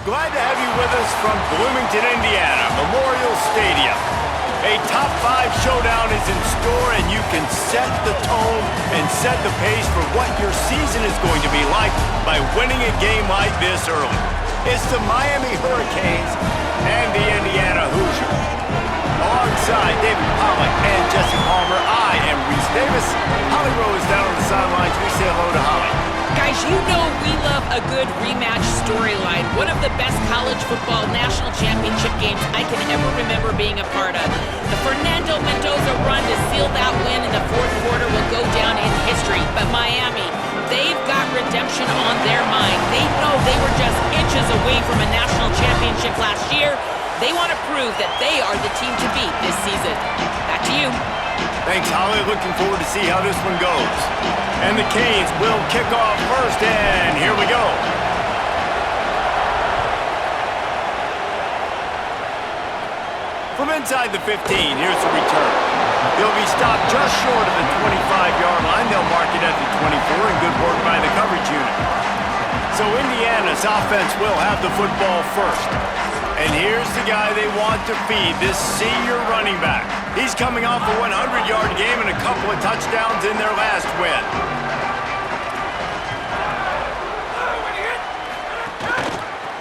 glad to have you with us from Bloomington, Indiana, Memorial Stadium. A top 5 showdown is in store, and you can set the tone and set the pace for what your season is going to be like by winning a game like this early. It's the Miami Hurricanes and the Indiana Hoosiers. Alongside David Pollack and Jesse Palmer, I am Reese Davis. Holly Rose down on the sidelines. We say hello to Holly. Guys, you know we love a good rematch storyline. One of the best college football national championship games I can ever remember being a part of. The Fernando Mendoza run to seal that win in the fourth quarter will go down in history. But Miami, they've got redemption on their mind. They know they were just inches away from a national championship last year. They want to prove that they are the team to beat this season. Back to you. Thanks, Holly. Looking forward to see how this one goes. And the Canes will kick off first, and here we go. From inside the 15, here's the return. He'll be stopped just short of the 25-yard line. They'll mark it at the 24, and good work by the coverage unit. So Indiana's offense will have the football first. And here's the guy they want to feed, this senior running back. He's coming off a 100-yard game and a couple of touchdowns in their last win.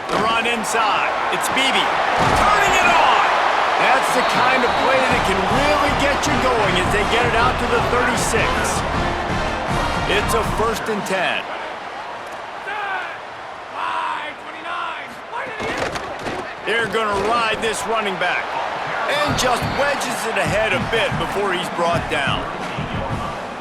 The run inside. It's Beebe. Turning it on! That's the kind of play that can really get you going as they get it out to the 36. It's a 1st and 10. They're going to ride this running back. And just wedges it ahead a bit before he's brought down.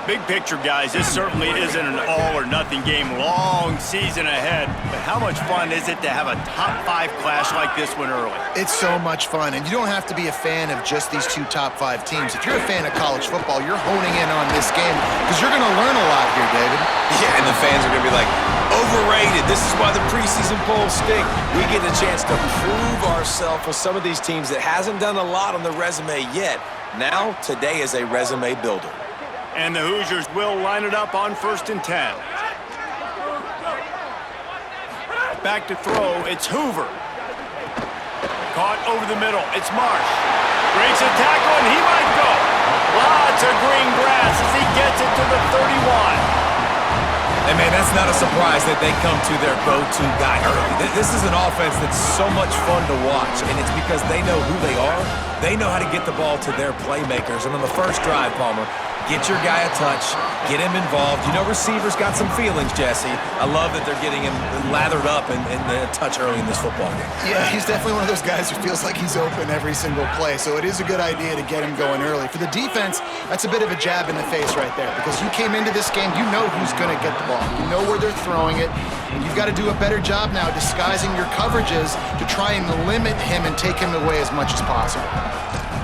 Big picture, guys, this certainly isn't an all-or-nothing game. Long season ahead. But how much fun is it to have a top 5 clash like this one early? It's so much fun, and you don't have to be a fan of just these 2 top 5 teams. If you're a fan of college football, you're honing in on this game because you're going to learn a lot here, David. Yeah, and the fans are going to be like, overrated. This is why the preseason polls stink. We get a chance to prove ourselves with some of these teams that hasn't done a lot on the resume yet. Now, today is a resume builder. And the Hoosiers will line it up on 1st and 10. Back to throw, it's Hoover. Caught over the middle, it's Marsh. Breaks a tackle, and he might go. Lots of green grass as he gets it to the 31. And, man, that's not a surprise that they come to their go-to guy early. This is an offense that's so much fun to watch, and it's because they know who they are. They know how to get the ball to their playmakers. And on the first drive, Palmer, get your guy a touch, get him involved. You know receivers got some feelings, Jesse. I love that they're getting him lathered up in the touch early in this football game. Yeah, he's definitely one of those guys who feels like he's open every single play, so it is a good idea to get him going early. For the defense, that's a bit of a jab in the face right there because you came into this game, you know who's going to get the ball. You know where they're throwing it, and you've got to do a better job now disguising your coverages to try and limit him and take him away as much as possible.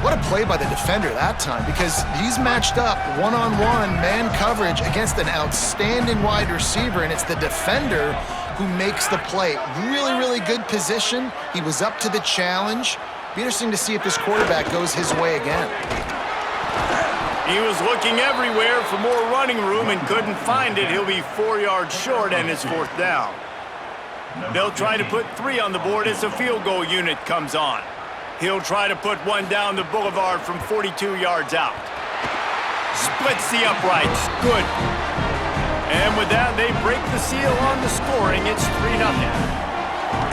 What a play by the defender that time, because he's matched up one-on-one man coverage against an outstanding wide receiver, and it's the defender who makes the play. Really, really good position. He was up to the challenge. Be interesting to see if this quarterback goes his way again. He was looking everywhere for more running room and couldn't find it. He'll be 4 yards short, and it's 4th down. They'll try to put 3 on the board as the field goal unit comes on. He'll try to put one down the boulevard from 42 yards out. Splits the uprights. Good. And with that, they break the seal on the scoring. It's 3-0.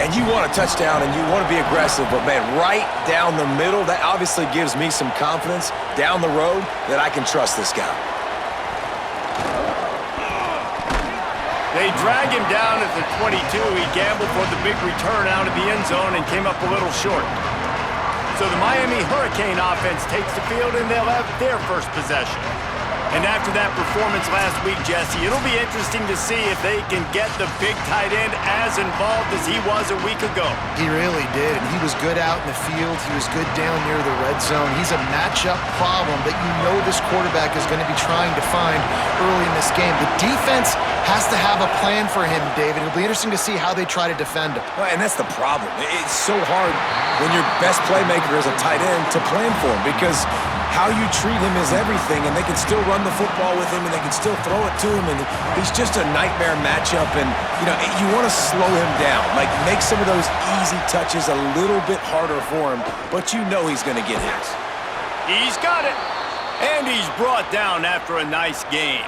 And you want a touchdown and you want to be aggressive, but, man, right down the middle, that obviously gives me some confidence down the road that I can trust this guy. They drag him down at the 22. He gambled for the big return out of the end zone and came up a little short. So the Miami Hurricane offense takes the field, and they'll have their first possession. And after that performance last week, Jesse, it'll be interesting to see if they can get the big tight end as involved as he was a week ago. He really did, and he was good out in the field. He was good down near the red zone. He's a matchup problem that you know this quarterback is going to be trying to find early in this game. The defense has to have a plan for him, David. It'll be interesting to see how they try to defend him. Well, and that's the problem. It's so hard when your best playmaker is a tight end to plan for him because how you treat him is everything, and they can still run the football with him, and they can still throw it to him, and he's just a nightmare matchup, and, you know, you want to slow him down, like make some of those easy touches a little bit harder for him, but you know he's going to get his. He's got it. And he's brought down after a nice game.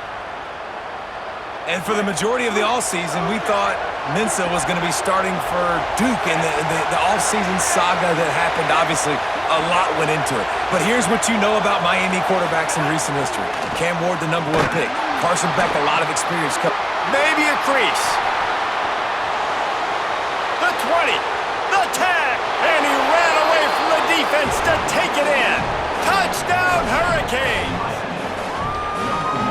And for the majority of the offseason, we thought Mensah was going to be starting for Duke in the offseason saga that happened. Obviously, a lot went into it. But here's what you know about Miami quarterbacks in recent history. Cam Ward, the #1 pick. Carson Beck, a lot of experience. Maybe a crease. The 20, the tag, and he ran away from the defense to take it in. Touchdown, Hurricanes!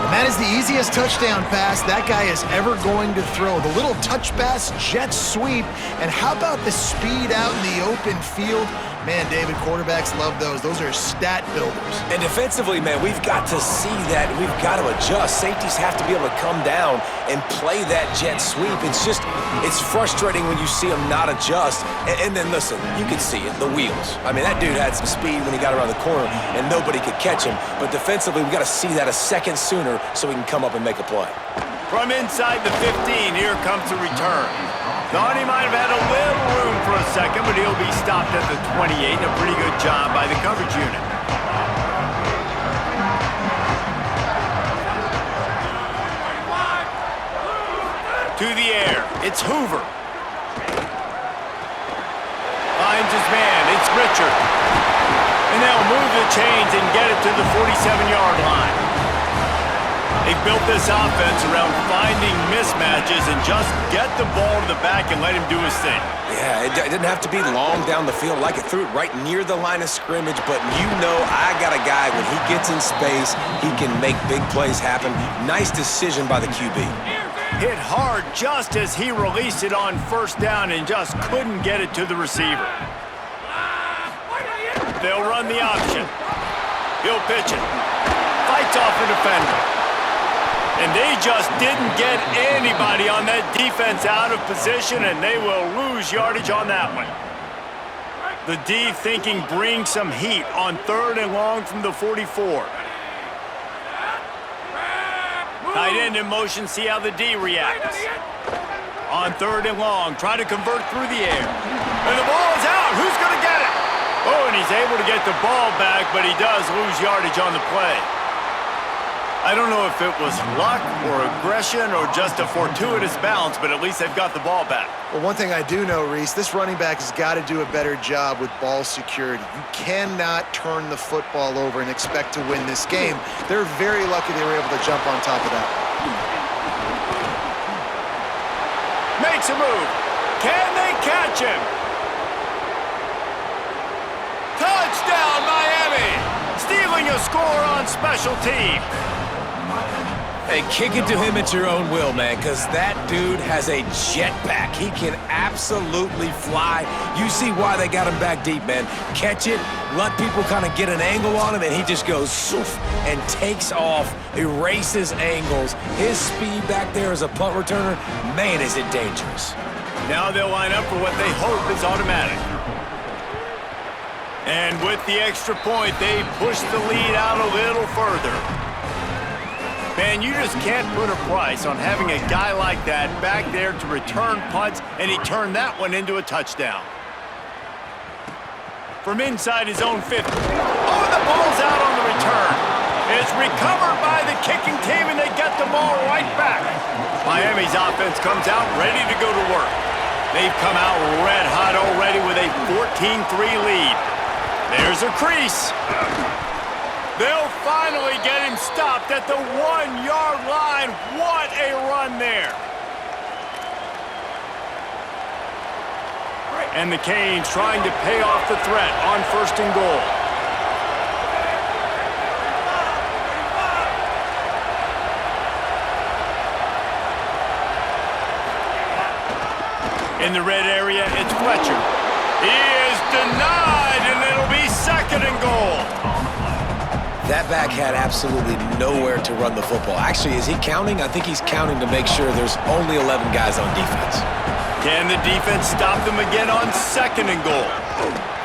And that is the easiest touchdown pass that guy is ever going to throw. The little touch pass, jet sweep, and how about the speed out in the open field? Man, David, quarterbacks love those. Those are stat builders. And defensively, man, we've got to see that. We've got to adjust. Safeties have to be able to come down and play that jet sweep. It's frustrating when you see them not adjust. And then, listen, you can see it, the wheels. I mean, that dude had some speed when he got around the corner, and nobody could catch him. But defensively, we've got to see that a second sooner so we can come up and make a play. From inside the 15, here comes the return. Thought he might have had a little room for a second, but he'll be stopped at the 28. A pretty good job by the coverage unit. To the air, it's Hoover. Finds his man, it's Richard. And they'll move the chains and get it to the 47-yard line. They built this offense around finding mismatches and just get the ball to the back and let him do his thing. Yeah, it didn't have to be long down the field. Like it threw it right near the line of scrimmage, but you know I got a guy, when he gets in space, he can make big plays happen. Nice decision by the QB. Hit hard just as he released it on first down and just couldn't get it to the receiver. They'll run the option. He'll pitch it. Fights off the defender. And they just didn't get anybody on that defense out of position, and they will lose yardage on that one. The D thinking bring some heat on 3rd and long from the 44. Tight end in motion, see how the D reacts. On 3rd and long, try to convert through the air. And the ball is out. Who's going to get it? Oh, and he's able to get the ball back, but he does lose yardage on the play. I don't know if it was luck or aggression or just a fortuitous bounce, but at least they've got the ball back. Well, one thing I do know, Reese, this running back has got to do a better job with ball security. You cannot turn the football over and expect to win this game. They're very lucky they were able to jump on top of that. Makes a move. Can they catch him? Touchdown, Miami! Stealing a score on special teams. Hey, kick it to him at your own will, man, because that dude has a jetpack. He can absolutely fly. You see why they got him back deep, man. Catch it, let people kind of get an angle on him, and he just goes soof and takes off, erases angles. His speed back there as a punt returner, man, is it dangerous. Now they'll line up for what they hope is automatic. And with the extra point, they push the lead out a little further. Man, you just can't put a price on having a guy like that back there to return punts, and he turned that one into a touchdown. From inside his own 50. Oh, the ball's out on the return. It's recovered by the kicking team, and they get the ball right back. Miami's offense comes out ready to go to work. They've come out red hot already with a 14-3 lead. There's a crease. They'll finally get him stopped at the 1-yard line. What a run there. And the Canes trying to pay off the threat on 1st and goal. In the red area, it's Fletcher. He is denied, and it'll be 2nd and goal. That back had absolutely nowhere to run the football. Actually, is he counting? I think he's counting to make sure there's only 11 guys on defense. Can the defense stop them again on 2nd and goal?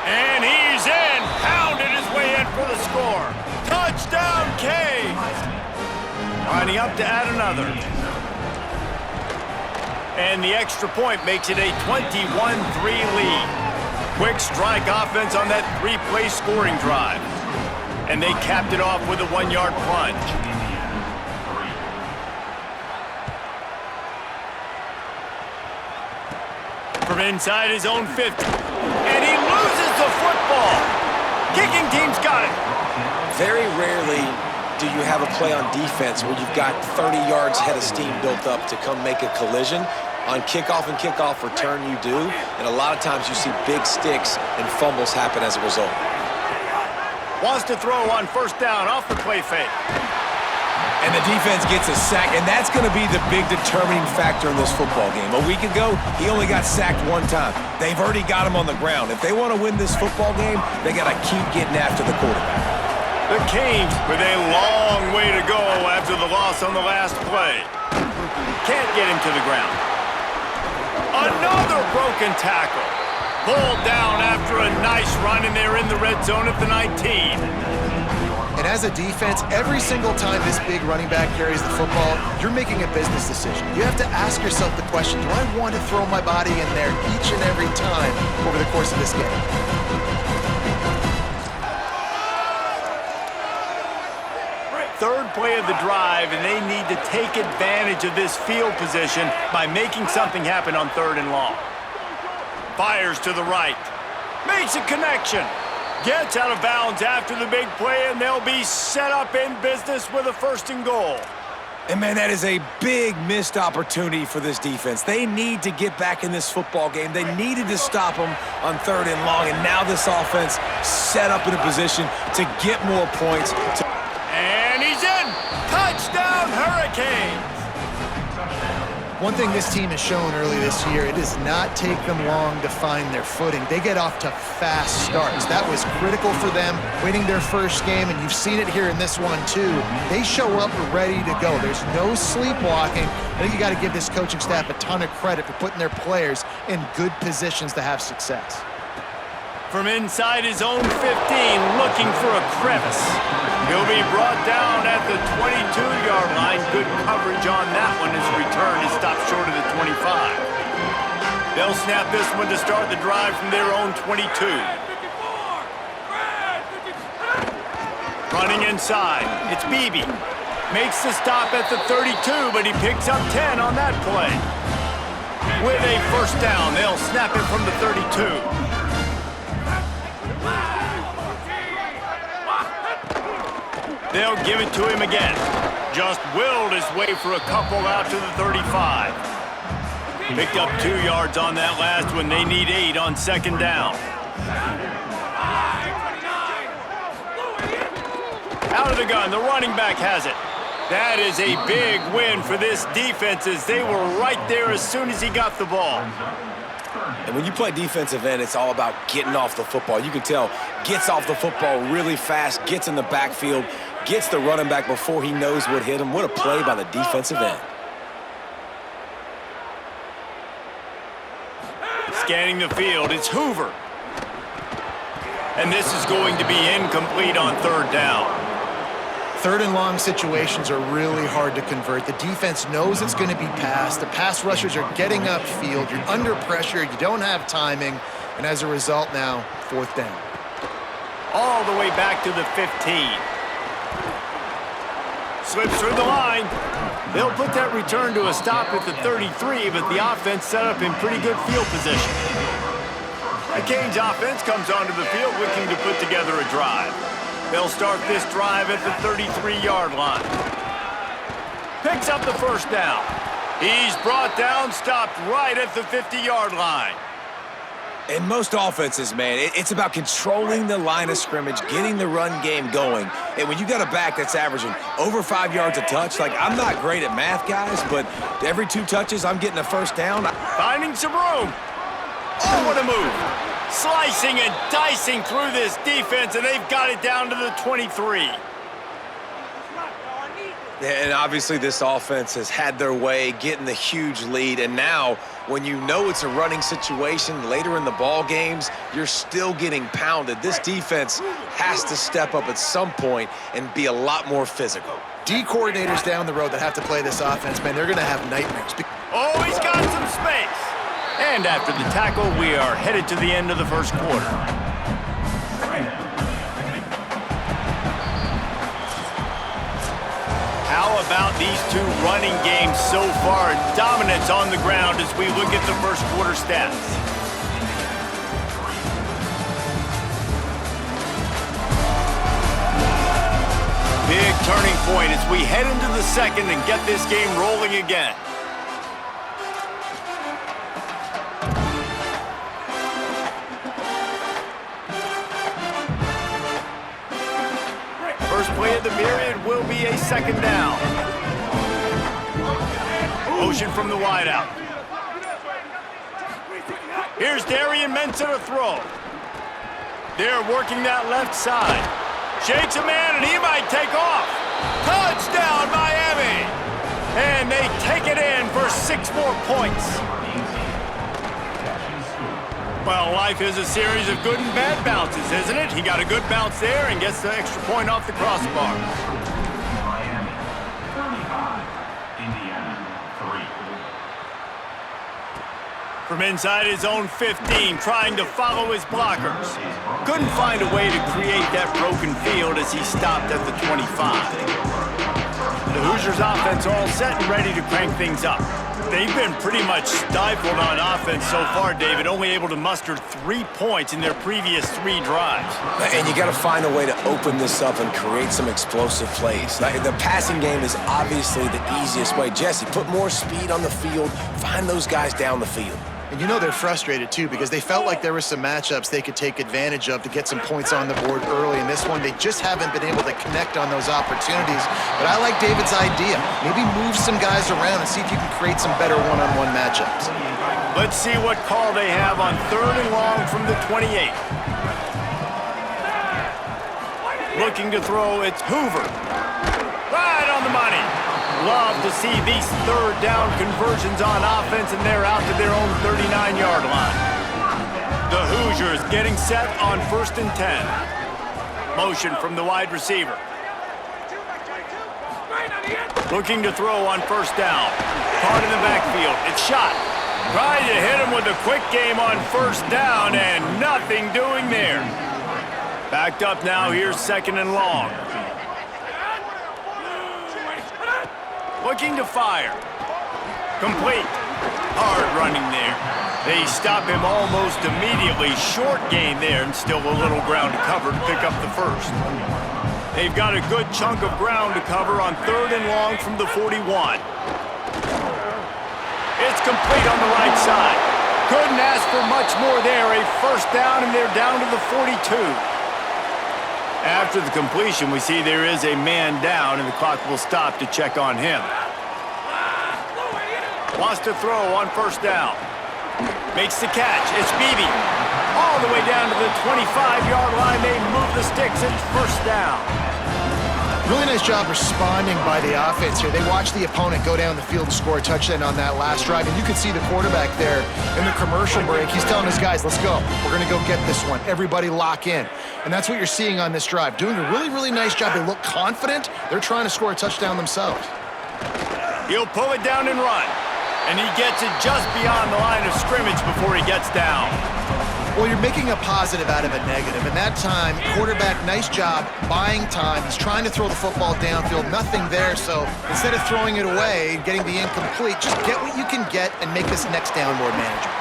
And he's in, pounded his way in for the score. lining up to add another. And the extra point makes it a 21-3 lead. Quick strike offense on that three-play scoring drive. And they capped it off with a one-yard plunge. From inside his own 50. And he loses the football. Kicking team's got it. Very rarely do you have a play on defense where you've got 30 yards head of steam built up to come make a collision. On kickoff and kickoff return, you do. And a lot of times you see big sticks and fumbles happen as a result. Wants to throw on first down off the play fake. And the defense gets a sack, and that's going to be the big determining factor in this football game. A week ago, he only got sacked one time. They've already got him on the ground. If they want to win this football game, they got to keep getting after the quarterback. The Canes with a long way to go after the loss on the last play. Can't get him to the ground. Another broken tackle. Pulled down after a nice run, and they're in the red zone at the 19. And as a defense, every single time this big running back carries the football, you're making a business decision. You have to ask yourself the question, do I want to throw my body in there each and every time over the course of this game? Third play of the drive, and they need to take advantage of this field position by making something happen on 3rd and long. Fires to the right. Makes a connection. Gets out of bounds after the big play, and they'll be set up in business with a 1st and goal. And, man, that is a big missed opportunity for this defense. They need to get back in this football game. They needed to stop them on 3rd and long, and now this offense set up in a position to get more points. And he's in! Touchdown, Hurricanes! One thing this team has shown early this year, it does not take them long to find their footing. They get off to fast starts. That was critical for them, winning their first game, and you've seen it here in this one too. They show up ready to go. There's no sleepwalking. I think you got to give this coaching staff a ton of credit for putting their players in good positions to have success. From inside his own 15, looking for a crevice. He'll be brought down at the 22-yard line. Good coverage on that one. His return is stopped short of the 25. They'll snap this one to start the drive from their own 22. Running inside, it's Beebe. Makes the stop at the 32, but he picks up 10 on that play. With a 1st down, they'll snap it from the 32. They'll give it to him again. Just willed his way for a couple out to the 35. Picked up 2 yards on that last one. They need 8 on 2nd down. Out of the gun, the running back has it. That is a big win for this defense as they were right there as soon as he got the ball. And when you play defensive end, it's all about getting off the football. You can tell, gets off the football really fast, gets in the backfield, gets the running back before he knows what hit him. What a play by the defensive end. Scanning the field, it's Hoover. And this is going to be incomplete on 3rd down. 3rd and long situations are really hard to convert. The defense knows it's going to be passed. The pass rushers are getting upfield. You're under pressure. You don't have timing. And as a result now, 4th down. All the way back to the 15. Slips through the line. They'll put that return to a stop at the 33, but the offense set up in pretty good field position. The Canes offense comes onto the field looking to put together a drive. They'll start this drive at the 33-yard line. Picks up the 1st down. He's brought down, stopped right at the 50-yard line. In most offenses, man, it's about controlling the line of scrimmage, getting the run game going. And when you got a back that's averaging over 5 yards a touch, like, I'm not great at math, guys, but every 2 touches, I'm getting a 1st down. Finding some room. Oh, what a move. Slicing and dicing through this defense, and they've got it down to the 23. And obviously this offense has had their way, getting the huge lead. And now, when you know it's a running situation later in the ball games, you're still getting pounded. This defense has to step up at some point and be a lot more physical. D coordinators down the road that have to play this offense, man, they're going to have nightmares. Oh, he's got some space. And after the tackle, we are headed to the end of the first quarter. How about these two running games so far? Dominance on the ground as we look at the first quarter stats. Big turning point as we head into the second and get this game rolling again. First play of the period will be a second down. Motion from the wideout. Here's Darian Mensah to throw. They're working that left side. Shakes a man, and he might take off. Touchdown, Miami! And they take it in for 6 more points. Well, life is a series of good and bad bounces, isn't it? He got a good bounce there and gets the extra point off the crossbar. Miami, 35, Indiana, 3. From inside his own 15, trying to follow his blockers. Couldn't find a way to create that broken field as he stopped at the 25. The Hoosiers offense all set and ready to crank things up. They've been pretty much stifled on offense so far, David, only able to muster 3 points in their previous 3 drives. And you got to find a way to open this up and create some explosive plays. The passing game is obviously the easiest way. Jesse, put more speed on the field, find those guys down the field. And you know they're frustrated, too, because they felt like there were some matchups they could take advantage of to get some points on the board early. In this one, they just haven't been able to connect on those opportunities. But I like David's idea. Maybe move some guys around and see if you can create some better one-on-one matchups. Let's see what call they have on 3rd and long from the 28. Looking to throw, it's Hoover. Right on the money. Love to see these 3rd down conversions on offense, and they're out to their own 39-yard line. The Hoosiers getting set on 1st and 10. Motion from the wide receiver. Looking to throw on 1st down. Caught in the backfield. It's shot. Trying to hit him with a quick game on 1st down, and nothing doing there. Backed up now. Here's 2nd and long. Looking to fire. Complete. Hard running there. They stop him almost immediately. Short gain there and still a little ground to cover to pick up the 1st. They've got a good chunk of ground to cover on 3rd and long from the 41. It's complete on the right side. Couldn't ask for much more there. A 1st down, and they're down to the 42. After the completion, we see there is a man down, and the clock will stop to check on him. Wants to throw on 1st down. Makes the catch. It's Beebe. All the way down to the 25-yard line. They move the sticks. It's 1st down. Really nice job responding by the offense here. They watched the opponent go down the field and score a touchdown on that last drive, and you can see the quarterback there in the commercial break. He's telling his guys, let's go. We're going to go get this one. Everybody lock in. And that's what you're seeing on this drive. Doing a really, really nice job. They look confident. They're trying to score a touchdown themselves. He'll pull it down and run. And he gets it just beyond the line of scrimmage before he gets down. Well, you're making a positive out of a negative. And that time, quarterback, nice job buying time. He's trying to throw the football downfield. Nothing there. So instead of throwing it away, getting the incomplete, just get what you can get and make this next down more manageable.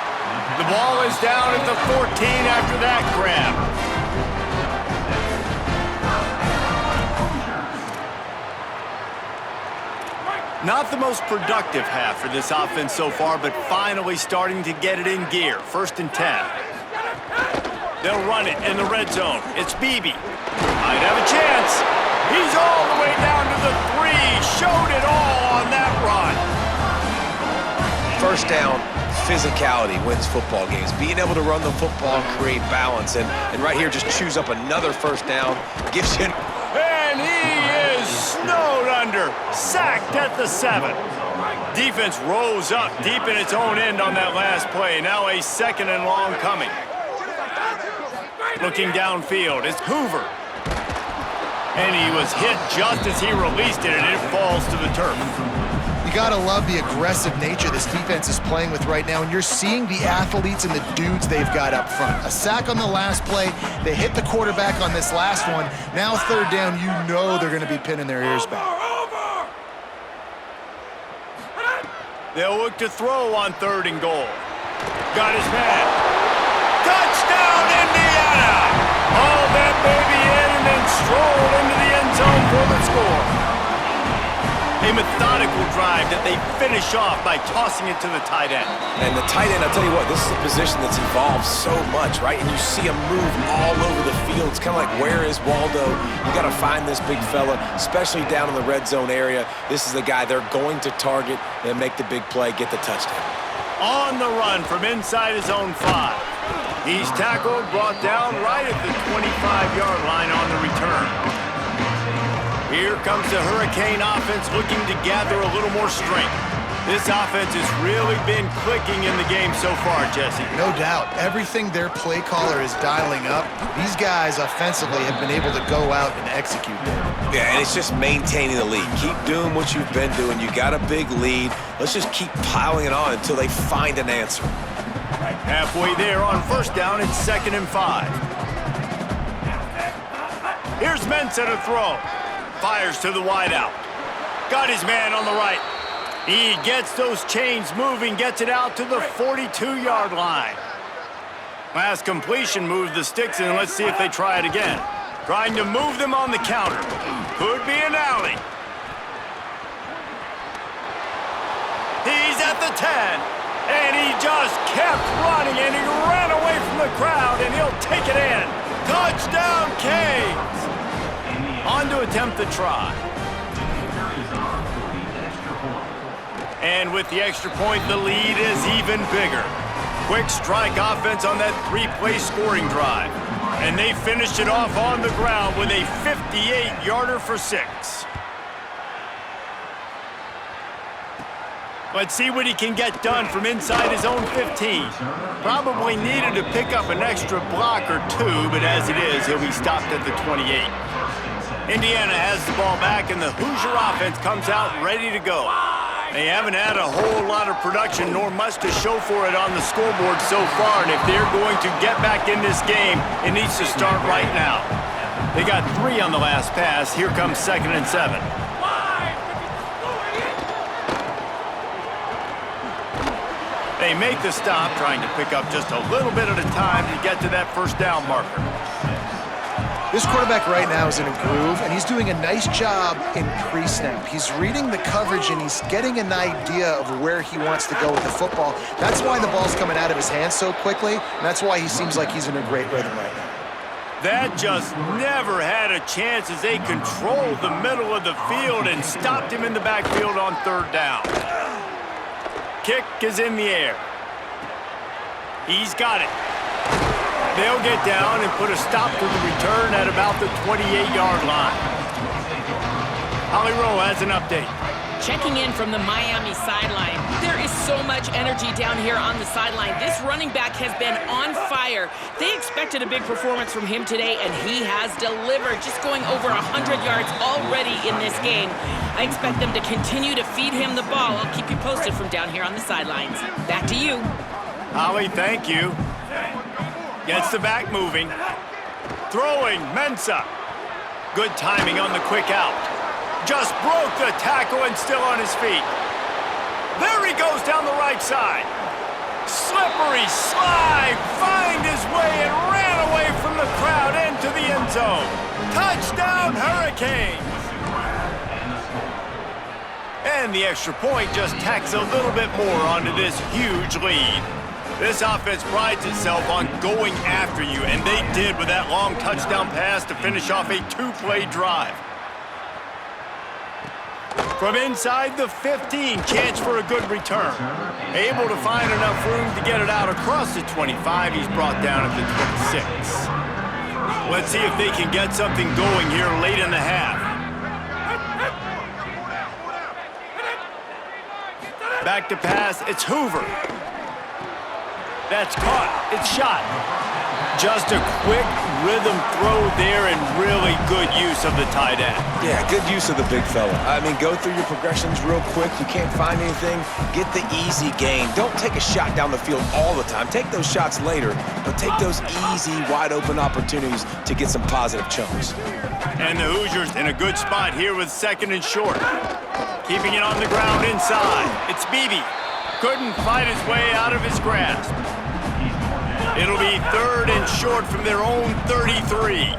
The ball is down at the 14 after that grab. Not the most productive half for this offense so far, but finally starting to get it in gear. 1st and 10. They'll run it in the red zone. It's Beebe. Might have a chance. He's all the way down to the 3. Showed it all on that run. 1st down, physicality wins football games. Being able to run the football and create balance. And right here, just choose up another 1st down. Gives you... And he is snowed under. defender sacked at the 7. Defense rose up deep in its own end on that last play. Now a 2nd and long coming. Looking downfield, it's Hoover. And he was hit just as he released it, and it falls to the turf. You gotta love the aggressive nature this defense is playing with right now, and you're seeing the athletes and the dudes they've got up front. A sack on the last play, they hit the quarterback on this last one. Now 3rd down, you know they're gonna be pinning their ears back. They'll look to throw on 3rd and goal. Got his man. Touchdown, Indiana! Hauled that baby in and then strolled into the end zone for the score. A methodical drive that they finish off by tossing it to the tight end. And the tight end, I'll tell you what, this is a position that's evolved so much, right? And you see him move all over the field. It's kind of like, where is Waldo? You got to find this big fella, especially down in the red zone area. This is the guy they're going to target and make the big play, get the touchdown. On the run from inside his own 5. He's tackled, brought down right at the 25-yard line on the return. Here comes the Hurricane offense looking to gather a little more strength. This offense has really been clicking in the game so far, Jesse. No doubt. Everything their play caller is dialing up, these guys offensively have been able to go out and execute them. Yeah, and it's just maintaining the lead. Keep doing what you've been doing. You got a big lead. Let's just keep piling it on until they find an answer. Halfway there on 1st down, it's 2nd and 5. Here's Mensah to throw. Fires to the wideout. Got his man on the right. He gets those chains moving, gets it out to the 42-yard line. Last completion moved the sticks in. Let's see if they try it again. Trying to move them on the counter. Could be an alley. He's at the 10. And he just kept running, and he ran away from the crowd, and he'll take it in. Touchdown, Canes! On to attempt the try. And with the extra point, the lead is even bigger. Quick strike offense on that 3-play scoring drive. And they finished it off on the ground with a 58-yarder for 6. Let's see what he can get done from inside his own 15. Probably needed to pick up an extra block or 2, but as it is, he'll be stopped at the 28. Indiana has the ball back, and the Hoosier offense comes out ready to go. They haven't had a whole lot of production, nor much to show for it on the scoreboard so far, and if they're going to get back in this game, it needs to start right now. They got 3 on the last pass. Here comes 2nd and 7. They make the stop, trying to pick up just a little bit at a time to get to that 1st down marker. This quarterback right now is in a groove, and he's doing a nice job in pre-snap. He's reading the coverage, and he's getting an idea of where he wants to go with the football. That's why the ball's coming out of his hands so quickly, and that's why he seems like he's in a great rhythm right now. That just never had a chance as they controlled the middle of the field and stopped him in the backfield on 3rd down. Kick is in the air. He's got it. They'll get down and put a stop to the return at about the 28-yard line. Holly Rowe has an update. Checking in from the Miami sideline. There is so much energy down here on the sideline. This running back has been on fire. They expected a big performance from him today, and he has delivered, just going over 100 yards already in this game. I expect them to continue to feed him the ball. I'll keep you posted from down here on the sidelines. Back to you. Holly, thank you. Gets the back moving. Throwing, Mensah. Good timing on the quick out. Just broke the tackle and still on his feet. There he goes down the right side. Slippery slide, find his way and ran away from the crowd into the end zone. Touchdown, Hurricanes. And the extra point just tacks a little bit more onto this huge lead. This offense prides itself on going after you, and they did with that long touchdown pass to finish off a 2-play drive. From inside the 15, chance for a good return. Able to find enough room to get it out across the 25. He's brought down at the 26. Let's see if they can get something going here late in the half. Back to pass, it's Hoover. That's caught, it's shot. Just a quick rhythm throw there and really good use of the tight end. Yeah, good use of the big fella. I mean, go through your progressions real quick. You can't find anything, get the easy gain. Don't take a shot down the field all the time. Take those shots later, but take those easy, wide-open opportunities to get some positive chunks. And the Hoosiers in a good spot here with 2nd and short. Keeping it on the ground inside. It's Beebe. Couldn't fight his way out of his grasp. It'll be 3rd and short from their own 33.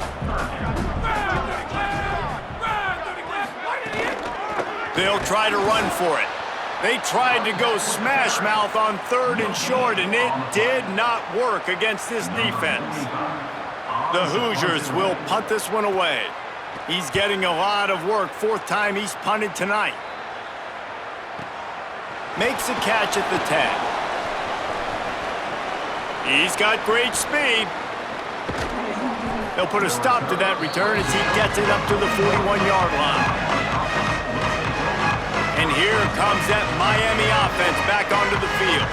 They'll try to run for it. They tried to go smash mouth on 3rd and short, and it did not work against this defense. The Hoosiers will punt this one away. He's getting a lot of work. 4th time he's punted tonight. Makes a catch at the 10. He's got great speed. They'll put a stop to that return as he gets it up to the 41-yard line. And here comes that Miami offense back onto the field.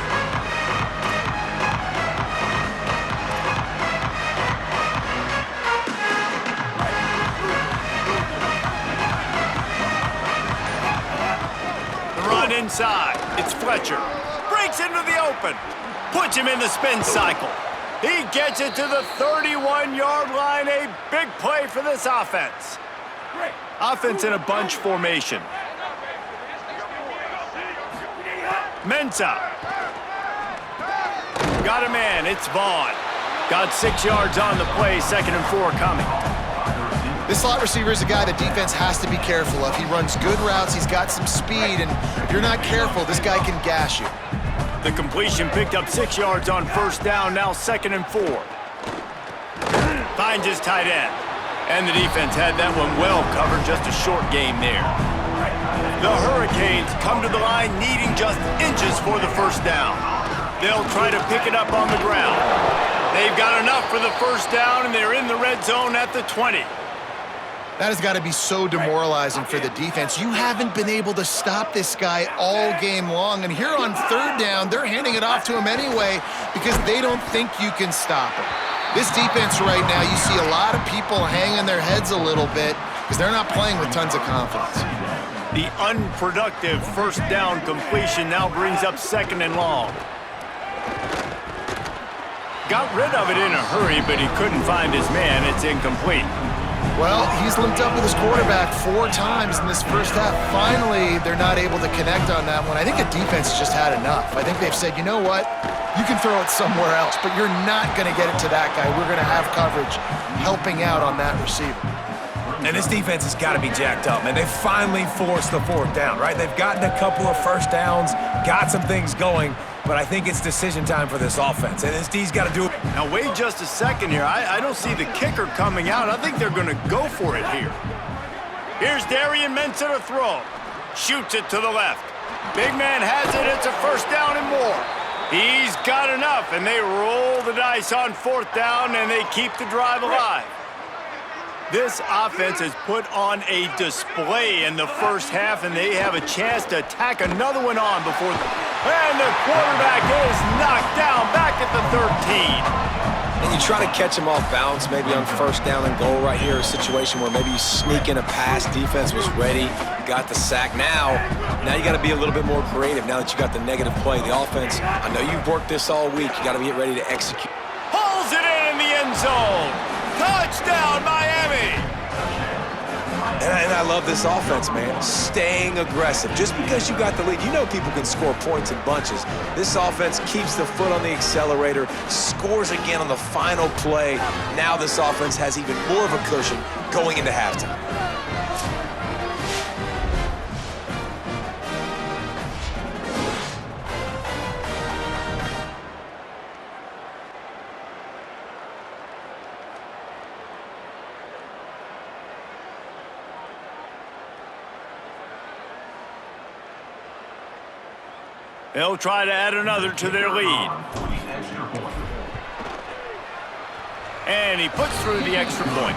The run inside. It's Fletcher. Breaks into the open. Puts him in the spin cycle. He gets it to the 31-yard line. A big play for this offense. Offense in a bunch formation. Mensah. Got a man. It's Vaughn. Got 6 yards on the play. 2nd and 4 coming. This slot receiver is a guy the defense has to be careful of. He runs good routes. He's got some speed. And if you're not careful, this guy can gash you. The completion picked up 6 yards on 1st down, now 2nd and 4. Finds his tight end. And the defense had that one well covered, just a short game there. The Hurricanes come to the line needing just inches for the 1st down. They'll try to pick it up on the ground. They've got enough for the 1st down, and they're in the red zone at the 20. That has got to be so demoralizing for the defense. You haven't been able to stop this guy all game long. And here on 3rd down, they're handing it off to him anyway because they don't think you can stop him. This defense right now, you see a lot of people hanging their heads a little bit because they're not playing with tons of confidence. The unproductive 1st down completion now brings up 2nd and long. Got rid of it in a hurry, but he couldn't find his man. It's incomplete. Well, he's linked up with his quarterback 4 times in this 1st half. Finally, they're not able to connect on that one. I think the defense has just had enough. I think they've said, you know what? You can throw it somewhere else, but you're not going to get it to that guy. We're going to have coverage helping out on that receiver. And this defense has got to be jacked up, man. They finally forced the 4th down, right? They've gotten a couple of 1st downs, got some things going, but I think it's decision time for this offense, and this D's got to do it. Now, wait just a second here. I don't see the kicker coming out. I think they're going to go for it here. Here's Darian Mensah to throw. Shoots it to the left. Big man has it. It's a 1st down and more. He's got enough, and they roll the dice on 4th down, and they keep the drive alive. This offense has put on a display in the 1st half, and they have a chance to tack another one on before... And the quarterback is knocked down back at the 13. And you try to catch him off balance, maybe on 1st down and goal right here, a situation where maybe you sneak in a pass, defense was ready, got the sack. Now you got to be a little bit more creative now that you got the negative play. The offense, I know you've worked this all week. You got to get ready to execute. Pulls it in the end zone. Touchdown, Miami! And I love this offense, man. Staying aggressive. Just because you got the lead, you know people can score points in bunches. This offense keeps the foot on the accelerator, scores again on the final play. Now this offense has even more of a cushion going into halftime. They'll try to add another to their lead. And he puts through the extra point.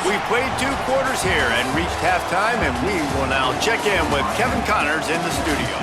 We've played 2 quarters here and reached halftime, and we will now check in with Kevin Connors in the studio.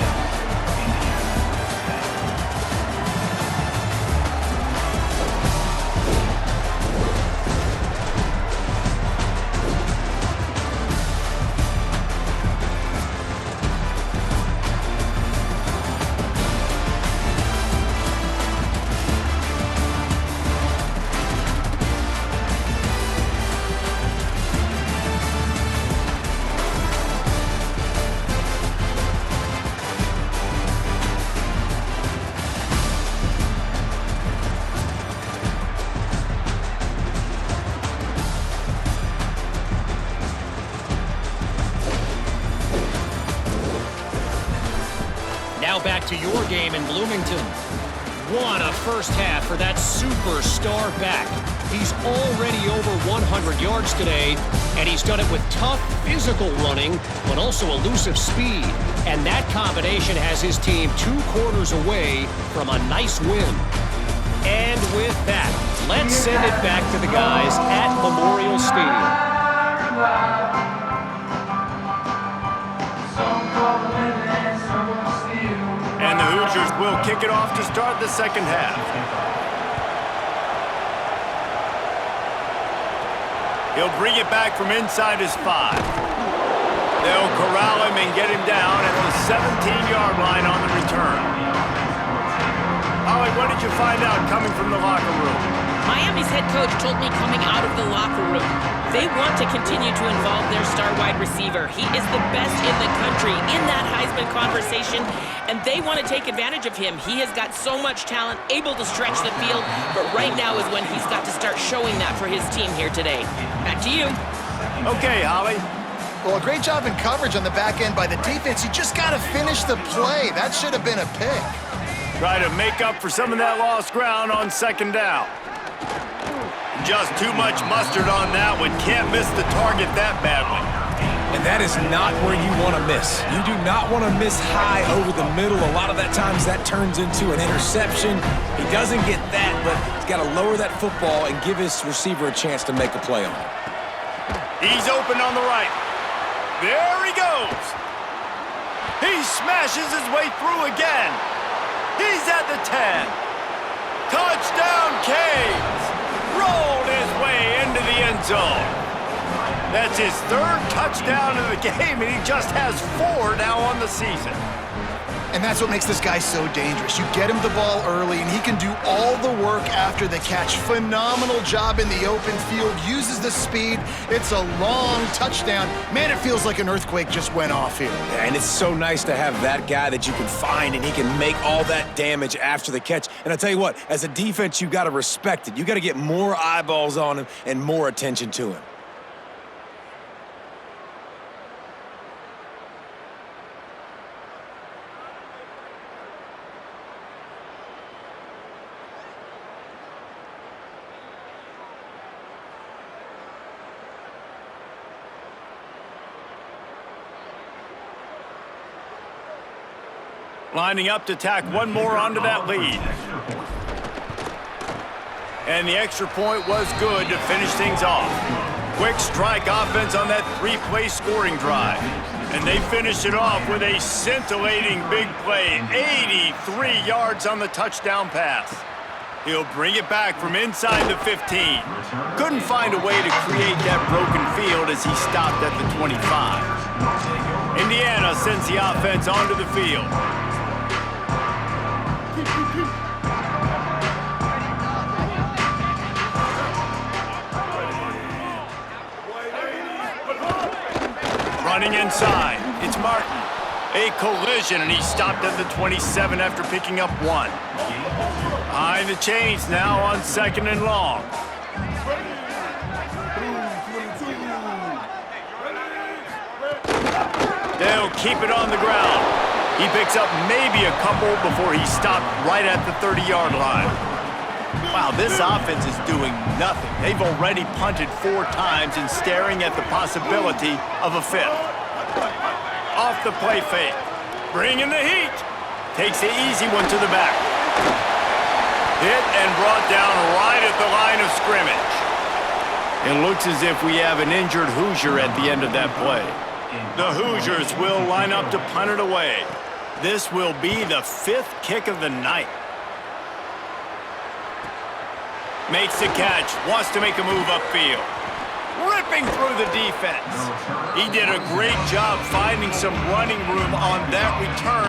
Now back to your game in Bloomington. What a first half for that superstar back. He's already over 100 yards today, and he's done it with tough physical running, but also elusive speed. And that combination has his team 2 quarters away from a nice win. And with that, let's send it back to the guys at Memorial Stadium. And the Hoosiers will kick it off to start the second half. He'll bring it back from inside his 5. They'll corral him and get him down at the 17-yard line on the return. Holly, what did you find out coming from the locker room? Miami's head coach told me coming out of the locker room, they want to continue to involve their star wide receiver. He is the best in the country in that Heisman conversation, and they want to take advantage of him. He has got so much talent, able to stretch the field, but right now is when he's got to start showing that for his team here today. Back to you. Okay, Holly. Well, a great job in coverage on the back end by the defense. You just got to finish the play. That should have been a pick. Try to make up for some of that lost ground on second down. Just too much mustard on that one. Can't miss the target that badly. And that is not where you want to miss. You do not want to miss high over the middle. A lot of that times that turns into an interception. He doesn't get that, but he's got to lower that football and give his receiver a chance to make a play on it. He's open on the right. There he goes. He smashes his way through again. He's at the 10. Touchdown, Canes. Rolled his way into the end zone. That's his 3rd touchdown of the game, and he just has 4 now on the season. And that's what makes this guy so dangerous. You get him the ball early, and he can do all the work after the catch. Phenomenal job in the open field. Uses the speed. It's a long touchdown. Man, it feels like an earthquake just went off here. Yeah, and it's so nice to have that guy that you can find, and he can make all that damage after the catch. And I tell you what, as a defense, you got to respect it. You got to get more eyeballs on him and more attention to him. Lining up to tack one more onto that lead. And the extra point was good to finish things off. Quick strike offense on that 3-play scoring drive. And they finished it off with a scintillating big play. 83 yards on the touchdown pass. He'll bring it back from inside the 15. Couldn't find a way to create that broken field as he stopped at the 25. Indiana sends the offense onto the field. Running inside, it's Martin. A collision, and he stopped at the 27 after picking up 1. Behind the chains now on 2nd and long. They'll keep it on the ground. He picks up maybe a couple before he stopped right at the 30-yard line. Wow, this offense is doing nothing. They've already punted 4 times and staring at the possibility of a 5th. Off the play fake. Bringing the heat. Takes the easy one to the back. Hit and brought down right at the line of scrimmage. It looks as if we have an injured Hoosier at the end of that play. The Hoosiers will line up to punt it away. This will be the 5th kick of the night. Makes the catch, wants to make a move upfield. Ripping through the defense. He did a great job finding some running room on that return